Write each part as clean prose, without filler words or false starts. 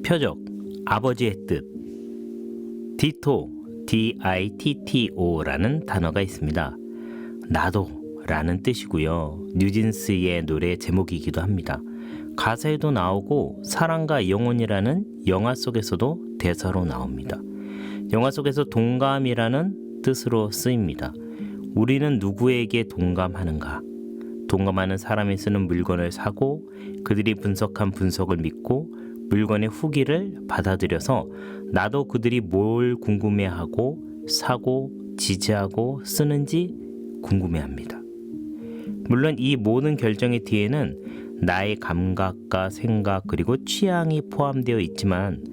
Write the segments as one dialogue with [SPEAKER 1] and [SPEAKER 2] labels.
[SPEAKER 1] 표적, 아버지의 뜻. 디토, D-I-T-T-O라는 단어가 있습니다. 나도 라는 뜻이고요. 뉴진스의 노래 제목이기도 합니다. 가사에도 나오고 사랑과 영혼이라는 영화 속에서도 대사로 나옵니다. 영화 속에서 동감이라는 뜻으로 쓰입니다. 우리는 누구에게 동감하는가? 동감하는 사람이 쓰는 물건을 사고 그들이 분석한 분석을 믿고 물건의 후기를 받아들여서 나도 그들이 뭘 궁금해하고 사고 지지하고 쓰는지 궁금해합니다. 물론 이 모든 결정의 뒤에는 나의 감각과 생각 그리고 취향이 포함되어 있지만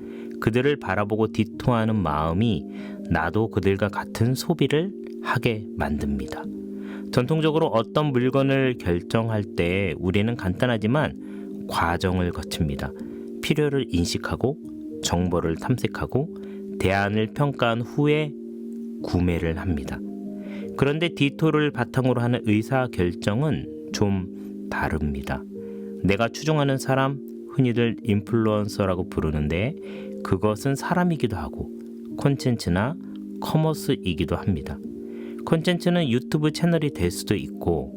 [SPEAKER 1] 그들을 바라보고 디토하는 마음이 나도 그들과 같은 소비를 하게 만듭니다. 전통적으로 어떤 물건을 결정할 때 우리는 간단하지만 과정을 거칩니다. 필요를 인식하고 정보를 탐색하고 대안을 평가한 후에 구매를 합니다. 그런데 디토를 바탕으로 하는 의사결정은 좀 다릅니다. 내가 추종하는 사람, 흔히들 인플루언서라고 부르는데 그것은 사람이기도 하고 콘텐츠나 커머스이기도 합니다. 콘텐츠는 유튜브 채널이 될 수도 있고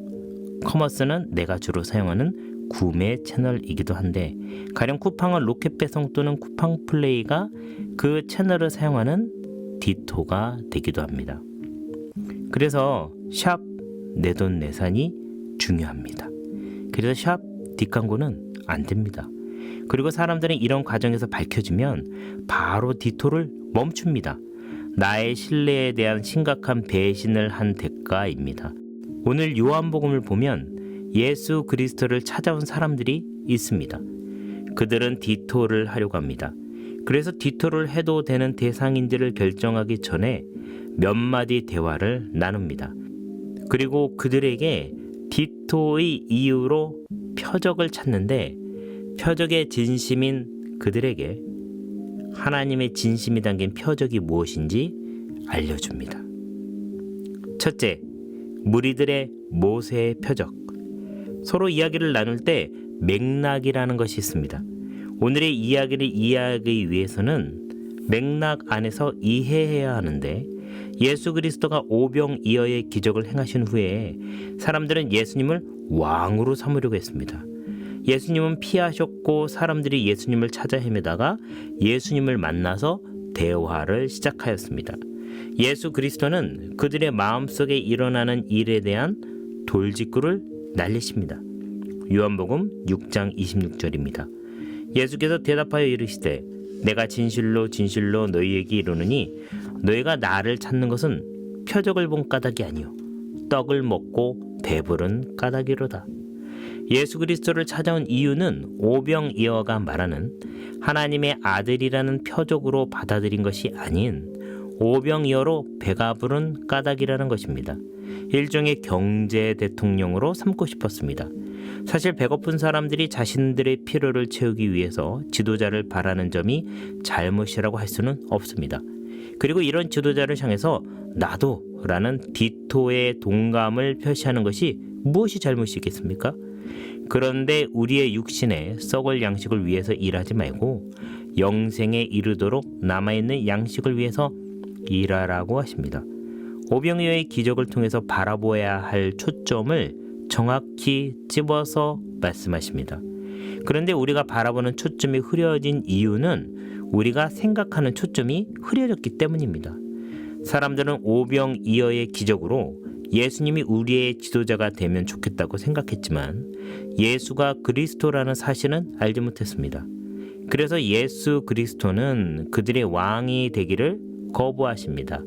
[SPEAKER 1] 커머스는 내가 주로 사용하는 구매 채널이기도 한데 가령 쿠팡은 로켓 배송 또는 쿠팡 플레이가 그 채널을 사용하는 디토가 되기도 합니다. 그래서 샵 내돈내산이 중요합니다. 그래서 샵 뒷광고는 안 됩니다. 그리고 사람들은 이런 과정에서 밝혀지면 바로 디토를 멈춥니다. 나의 신뢰에 대한 심각한 배신을 한 대가입니다. 오늘 요한복음을 보면 예수 그리스도를 찾아온 사람들이 있습니다. 그들은 디토를 하려고 합니다. 그래서 디토를 해도 되는 대상인지를 결정하기 전에 몇 마디 대화를 나눕니다. 그리고 그들에게 디토의 이유로 표적을 찾는데 표적의 진심인 그들에게 하나님의 진심이 담긴 표적이 무엇인지 알려줍니다. 첫째, 무리들의 모세의 표적. 서로 이야기를 나눌 때 맥락이라는 것이 있습니다. 오늘의 이야기를 이해하기 위해서는 맥락 안에서 이해해야 하는데 예수 그리스도가 오병이어의 기적을 행하신 후에 사람들은 예수님을 왕으로 삼으려고 했습니다. 예수님은 피하셨고 사람들이 예수님을 찾아 헤매다가 예수님을 만나서 대화를 시작하였습니다. 예수 그리스도는 그들의 마음속에 일어나는 일에 대한 돌직구를 날리십니다. 요한복음 6장 26절입니다. 예수께서 대답하여 이르시되 내가 진실로 진실로 너희에게 이르노니 너희가 나를 찾는 것은 표적을 본 까닭이 아니요 떡을 먹고 배부른 까닭이로다. 예수 그리스도를 찾아온 이유는 오병이어가 말하는 하나님의 아들이라는 표적으로 받아들인 것이 아닌 오병이어로 배가 부른 까닭이라는 것입니다. 일종의 경제 대통령으로 삼고 싶었습니다. 사실 배고픈 사람들이 자신들의 필요를 채우기 위해서 지도자를 바라는 점이 잘못이라고 할 수는 없습니다. 그리고 이런 지도자를 향해서 나도 라는 디토의 동감을 표시하는 것이 무엇이 잘못이겠습니까? 그런데 우리의 육신에 썩을 양식을 위해서 일하지 말고 영생에 이르도록 남아있는 양식을 위해서 일하라고 하십니다. 오병이어의 기적을 통해서 바라보아야 할 초점을 정확히 집어서 말씀하십니다. 그런데 우리가 바라보는 초점이 흐려진 이유는 우리가 생각하는 초점이 흐려졌기 때문입니다. 사람들은 오병이어의 기적으로 예수님이 우리의 지도자가 되면 좋겠다고 생각했지만 예수가 그리스도라는 사실은 알지 못했습니다. 그래서 예수 그리스도는 그들의 왕이 되기를 거부하십니다.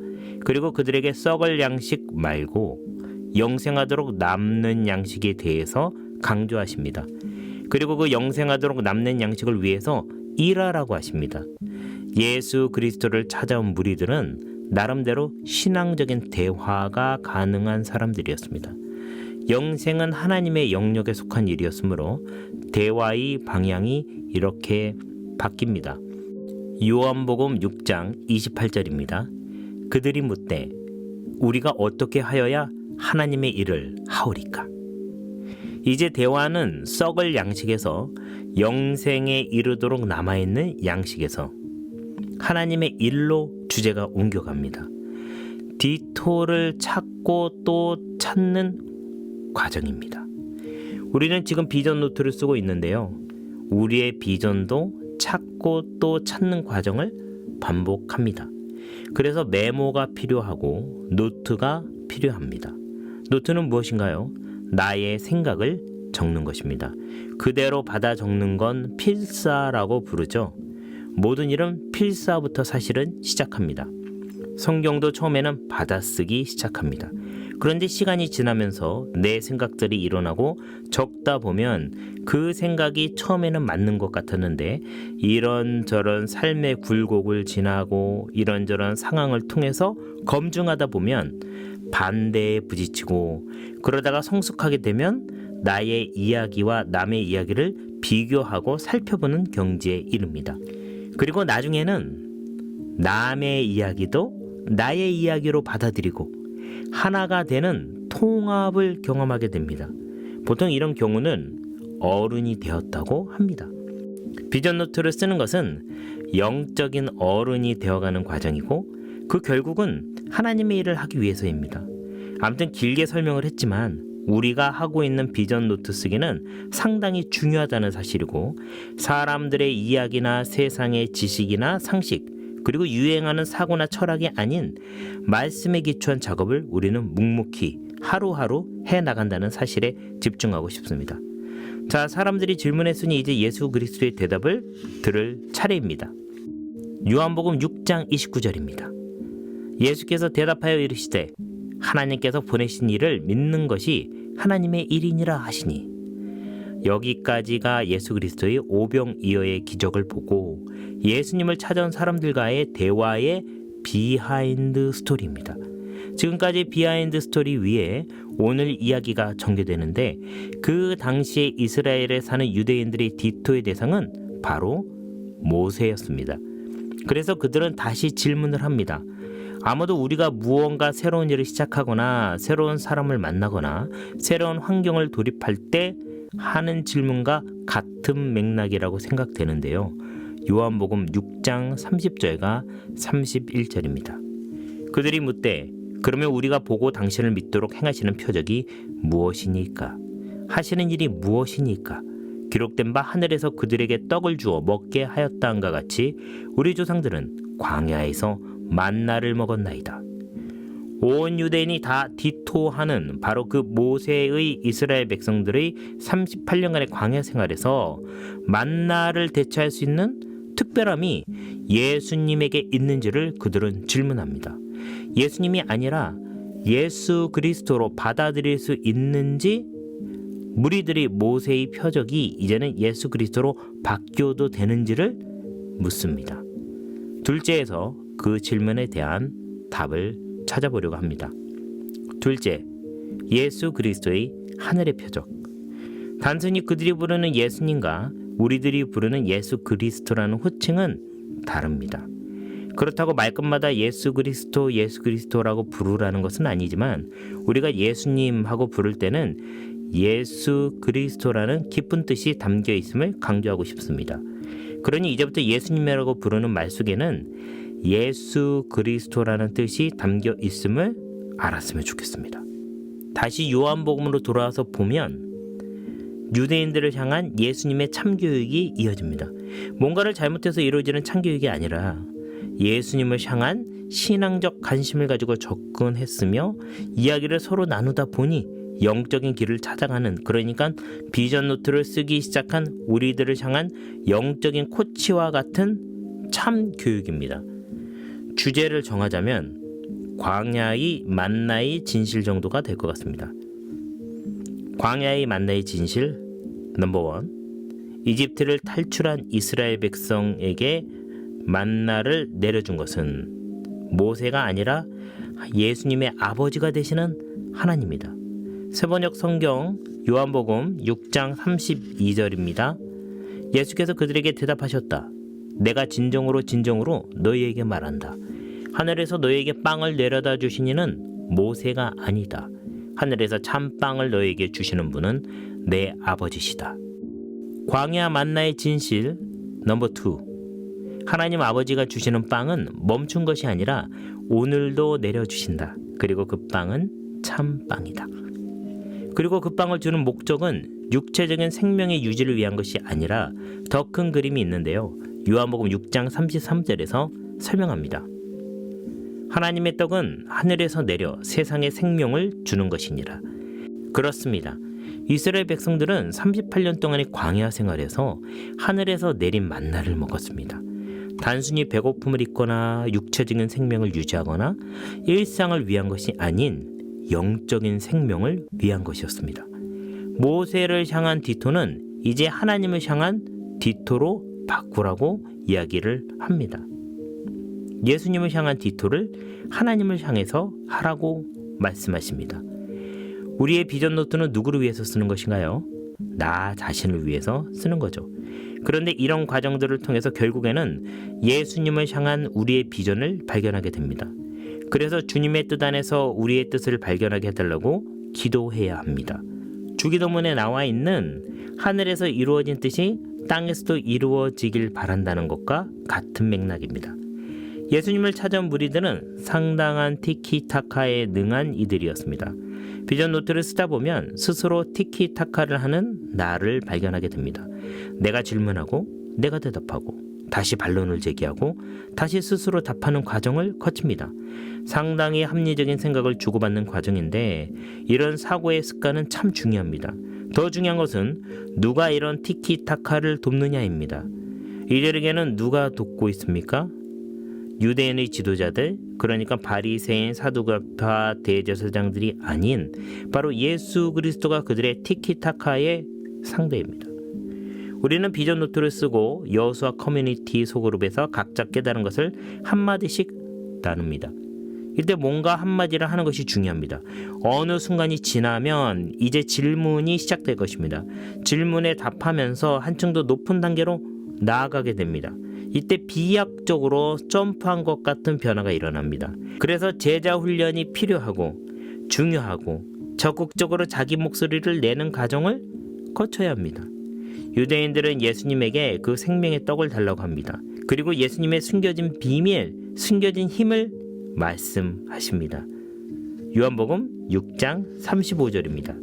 [SPEAKER 1] 그리고 그들에게 썩을 양식 말고 영생하도록 남는 양식에 대해서 강조하십니다. 그리고 그 영생하도록 남는 양식을 위해서 일하라고 하십니다. 예수 그리스도를 찾아온 무리들은 나름대로 신앙적인 대화가 가능한 사람들이었습니다. 영생은 하나님의 영역에 속한 일이었으므로 대화의 방향이 이렇게 바뀝니다. 요한복음 6장 28절입니다. 그들이 묻되 우리가 어떻게 하여야 하나님의 일을 하오리까? 이제 대화는 썩을 양식에서 영생에 이르도록 남아있는 양식에서 하나님의 일로 주제가 옮겨갑니다. 디토를 찾고 또 찾는 과정입니다. 우리는 지금 비전 노트를 쓰고 있는데요. 우리의 비전도 찾고 또 찾는 과정을 반복합니다. 그래서 메모가 필요하고 노트가 필요합니다. 노트는 무엇인가요? 나의 생각을 적는 것입니다. 그대로 받아 적는 건 필사라고 부르죠. 모든 일은 필사부터 사실은 시작합니다. 성경도 처음에는 받아쓰기 시작합니다. 그런데 시간이 지나면서 내 생각들이 일어나고 적다 보면 그 생각이 처음에는 맞는 것 같았는데 이런저런 삶의 굴곡을 지나고 이런저런 상황을 통해서 검증하다 보면 반대에 부딪히고 그러다가 성숙하게 되면 나의 이야기와 남의 이야기를 비교하고 살펴보는 경지에 이릅니다. 그리고 나중에는 남의 이야기도 나의 이야기로 받아들이고 하나가 되는 통합을 경험하게 됩니다. 보통 이런 경우는 어른이 되었다고 합니다. 비전 노트를 쓰는 것은 영적인 어른이 되어가는 과정이고 그 결국은 하나님의 일을 하기 위해서입니다. 아무튼 길게 설명을 했지만 우리가 하고 있는 비전 노트 쓰기는 상당히 중요하다는 사실이고 사람들의 이야기나 세상의 지식이나 상식 그리고 유행하는 사고나 철학이 아닌 말씀에 기초한 작업을 우리는 묵묵히 하루하루 해나간다는 사실에 집중하고 싶습니다. 자, 사람들이 질문했으니 이제 예수 그리스도의 대답을 들을 차례입니다. 요한복음 6장 29절입니다. 예수께서 대답하여 이르시되 하나님께서 보내신 이를 믿는 것이 하나님의 일이니라 하시니 여기까지가 예수 그리스도의 오병이어의 기적을 보고 예수님을 찾아온 사람들과의 대화의 비하인드 스토리입니다. 지금까지 비하인드 스토리 위에 오늘 이야기가 전개되는데 그 당시에 이스라엘에 사는 유대인들의 디토의 대상은 바로 모세였습니다. 그래서 그들은 다시 질문을 합니다. 아마도 우리가 무언가 새로운 일을 시작하거나 새로운 사람을 만나거나 새로운 환경을 돌입할 때 하는 질문과 같은 맥락이라고 생각되는데요. 요한복음 6장 30절과 31절입니다. 그들이 묻되 그러면 우리가 보고 당신을 믿도록 행하시는 표적이 무엇이니까? 하시는 일이 무엇이니까? 기록된 바 하늘에서 그들에게 떡을 주어 먹게 하였다함과 같이 우리 조상들은 광야에서 만나를 먹었나이다. 온 유대인이 다 디토하는 바로 그 모세의 이스라엘 백성들의 38년간의 광야 생활에서 만나를 대체할 수 있는 특별함이 예수님에게 있는지를 그들은 질문합니다. 예수님이 아니라 예수 그리스도로 받아들일 수 있는지 무리들이 모세의 표적이 이제는 예수 그리스도로 바뀌어도 되는지를 묻습니다. 둘째에서 그 질문에 대한 답을 찾아보려고 합니다. 둘째, 예수 그리스도의 하늘의 표적. 단순히 그들이 부르는 예수님과 우리들이 부르는 예수 그리스도라는 호칭은 다릅니다. 그렇다고 말끝마다 예수 그리스도라고 부르라는 것은 아니지만 우리가 예수님 하고 부를 때는 예수 그리스도라는 깊은 뜻이 담겨 있음을 강조하고 싶습니다. 그러니 이제부터 예수님이라고 부르는 말 속에는 예수 그리스도라는 뜻이 담겨 있음을 알았으면 좋겠습니다. 다시 요한복음으로 돌아와서 보면 유대인들을 향한 예수님의 참교육이 이어집니다. 뭔가를 잘못해서 이루어지는 참교육이 아니라 예수님을 향한 신앙적 관심을 가지고 접근했으며 이야기를 서로 나누다 보니 영적인 길을 찾아가는, 그러니까 비전 노트를 쓰기 시작한 우리들을 향한 영적인 코치와 같은 참 교육입니다. 주제를 정하자면 광야의 만나의 진실 정도가 될 것 같습니다. 광야의 만나의 진실 넘버 1, 이집트를 탈출한 이스라엘 백성에게 만나를 내려준 것은 모세가 아니라 예수님의 아버지가 되시는 하나님입니다. 세번역 성경 요한복음 6장 32절입니다. 예수께서 그들에게 대답하셨다. 내가 진정으로 너희에게 말한다. 하늘에서 너희에게 빵을 내려다 주신 이는 모세가 아니다. 하늘에서 참 빵을 너희에게 주시는 분은 내 아버지시다. 광야 만나의 진실 넘버 2. 하나님 아버지가 주시는 빵은 멈춘 것이 아니라 오늘도 내려주신다. 그리고 그 빵은 참 빵이다. 그리고 그 빵을 주는 목적은 육체적인 생명의 유지를 위한 것이 아니라 더 큰 그림이 있는데요. 요한복음 6장 33절에서 설명합니다. 하나님의 떡은 하늘에서 내려 세상에 생명을 주는 것이니라. 그렇습니다. 이스라엘 백성들은 38년 동안의 광야 생활에서 하늘에서 내린 만나를 먹었습니다. 단순히 배고픔을 잊거나 육체적인 생명을 유지하거나 일상을 위한 것이 아닌 영적인 생명을 위한 것이었습니다. 모세를 향한 디토는 이제 하나님을 향한 디토로 바꾸라고 이야기를 합니다. 예수님을 향한 디토를 하나님을 향해서 하라고 말씀하십니다. 우리의 비전 노트는 누구를 위해서 쓰는 것인가요? 나 자신을 위해서 쓰는 거죠. 그런데 이런 과정들을 통해서 결국에는 예수님을 향한 우리의 비전을 발견하게 됩니다. 그래서 주님의 뜻 안에서 우리의 뜻을 발견하게 해달라고 기도해야 합니다. 주기도문에 나와 있는 하늘에서 이루어진 뜻이 땅에서도 이루어지길 바란다는 것과 같은 맥락입니다. 예수님을 찾아온 무리들은 상당한 티키타카에 능한 이들이었습니다. 비전 노트를 쓰다 보면 스스로 티키타카를 하는 나를 발견하게 됩니다. 내가 질문하고 내가 대답하고 다시 반론을 제기하고 다시 스스로 답하는 과정을 거칩니다. 상당히 합리적인 생각을 주고받는 과정인데 이런 사고의 습관은 참 중요합니다. 더 중요한 것은 누가 이런 티키타카를 돕느냐입니다. 이들에게는 누가 돕고 있습니까? 유대인의 지도자들, 그러니까 바리새인, 사두개파, 대제사장들이 아닌 바로 예수 그리스도가 그들의 티키타카의 상대입니다. 우리는 비전 노트를 쓰고 여호수아 커뮤니티 소그룹에서 각자 깨달은 것을 한마디씩 나눕니다. 이때 뭔가 한마디를 하는 것이 중요합니다. 어느 순간이 지나면 이제 질문이 시작될 것입니다. 질문에 답하면서 한층 더 높은 단계로 나아가게 됩니다. 이때 비약적으로 점프한 것 같은 변화가 일어납니다. 그래서 제자 훈련이 필요하고 중요하고 적극적으로 자기 목소리를 내는 과정을 거쳐야 합니다. 유대인들은 예수님에게 그 생명의 떡을 달라고 합니다. 그리고 예수님의 숨겨진 비밀, 숨겨진 힘을 말씀하십니다. 요한복음 6장 35절입니다.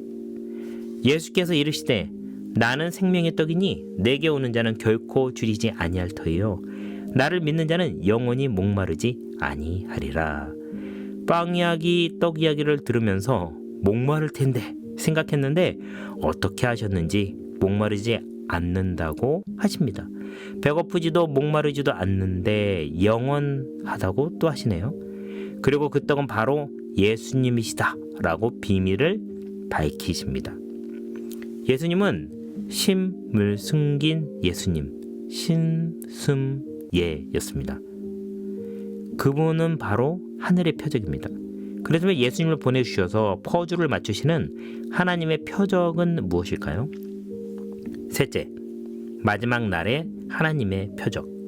[SPEAKER 1] 예수께서 이르시되 나는 생명의 떡이니 내게 오는 자는 결코 줄이지 아니할 터이요 나를 믿는 자는 영원히 목마르지 아니하리라. 빵 이야기, 떡 이야기를 들으면서 목마를 텐데 생각했는데 어떻게 하셨는지 목마르지 않는다고 하십니다. 배고프지도 목마르지도 않는데 영원하다고 또 하시네요. 그리고 그 떡은 바로 예수님이시다 라고 비밀을 밝히십니다. 예수님은 심을 숨긴 예수님, 신숨예였습니다. 그분은 바로 하늘의 표적입니다. 그렇다면 예수님을 보내주셔서 퍼즐을 맞추시는 하나님의 표적은 무엇일까요? 셋째, 마지막 날의 하나님의 표적.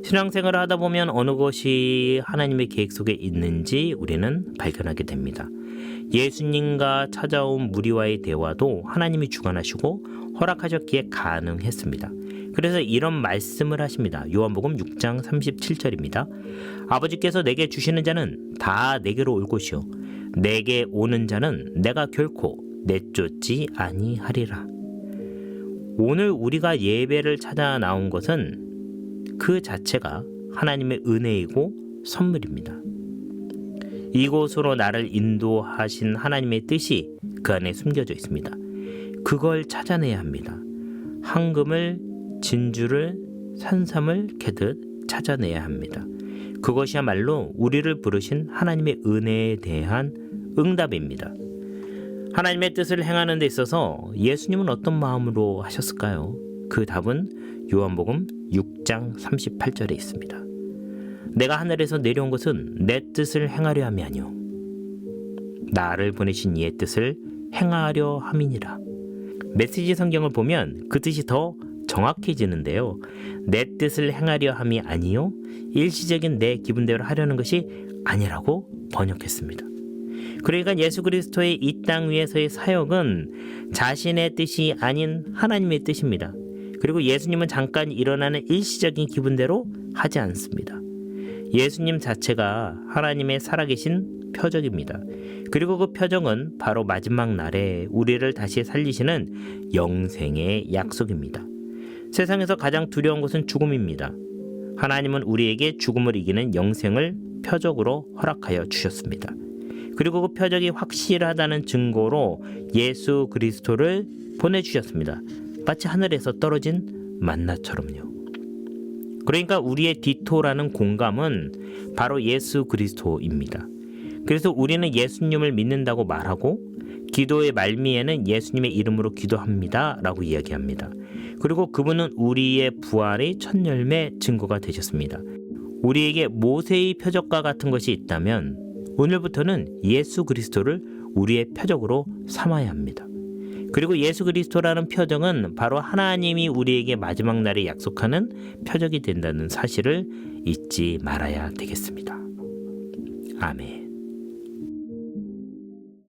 [SPEAKER 1] 신앙생활을 하다 보면 어느 것이 하나님의 계획 속에 있는지 우리는 발견하게 됩니다. 예수님과 찾아온 무리와의 대화도 하나님이 주관하시고 허락하셨기에 가능했습니다. 그래서 이런 말씀을 하십니다. 요한복음 6장 37절입니다. 아버지께서 내게 주시는 자는 다 내게로 올 것이요 내게 오는 자는 내가 결코 내쫓지 아니하리라. 오늘 우리가 예배를 찾아 나온 것은 그 자체가 하나님의 은혜이고 선물입니다. 이곳으로 나를 인도하신 하나님의 뜻이 그 안에 숨겨져 있습니다. 그걸 찾아내야 합니다. 황금을, 진주를, 산삼을 캐듯 찾아내야 합니다. 그것이야말로 우리를 부르신 하나님의 은혜에 대한 응답입니다. 하나님의 뜻을 행하는 데 있어서 예수님은 어떤 마음으로 하셨을까요? 그 답은 요한복음 6장 38절에 있습니다. 내가 하늘에서 내려온 것은 내 뜻을 행하려 함이 아니요 나를 보내신 이의 뜻을 행하려 함이니라. 메시지 성경을 보면 그 뜻이 더 정확해지는데요. 내 뜻을 행하려 함이 아니요 일시적인 내 기분대로 하려는 것이 아니라고 번역했습니다. 그러니까 예수 그리스도의 이 땅 위에서의 사역은 자신의 뜻이 아닌 하나님의 뜻입니다. 그리고 예수님은 잠깐 일어나는 일시적인 기분대로 하지 않습니다. 예수님 자체가 하나님의 살아계신 표적입니다. 그리고 그 표적은 바로 마지막 날에 우리를 다시 살리시는 영생의 약속입니다. 세상에서 가장 두려운 것은 죽음입니다. 하나님은 우리에게 죽음을 이기는 영생을 표적으로 허락하여 주셨습니다. 그리고 그 표적이 확실하다는 증거로 예수 그리스도를 보내주셨습니다. 마치 하늘에서 떨어진 만나처럼요. 그러니까 우리의 디토라는 공감은 바로 예수 그리스도입니다. 그래서 우리는 예수님을 믿는다고 말하고 기도의 말미에는 예수님의 이름으로 기도합니다 라고 이야기합니다. 그리고 그분은 우리의 부활의 첫 열매 증거가 되셨습니다. 우리에게 모세의 표적과 같은 것이 있다면 오늘부터는 예수 그리스도를 우리의 표적으로 삼아야 합니다. 그리고 예수 그리스도라는 표적은 바로 하나님이 우리에게 마지막 날에 약속하는 표적이 된다는 사실을 잊지 말아야 되겠습니다. 아멘.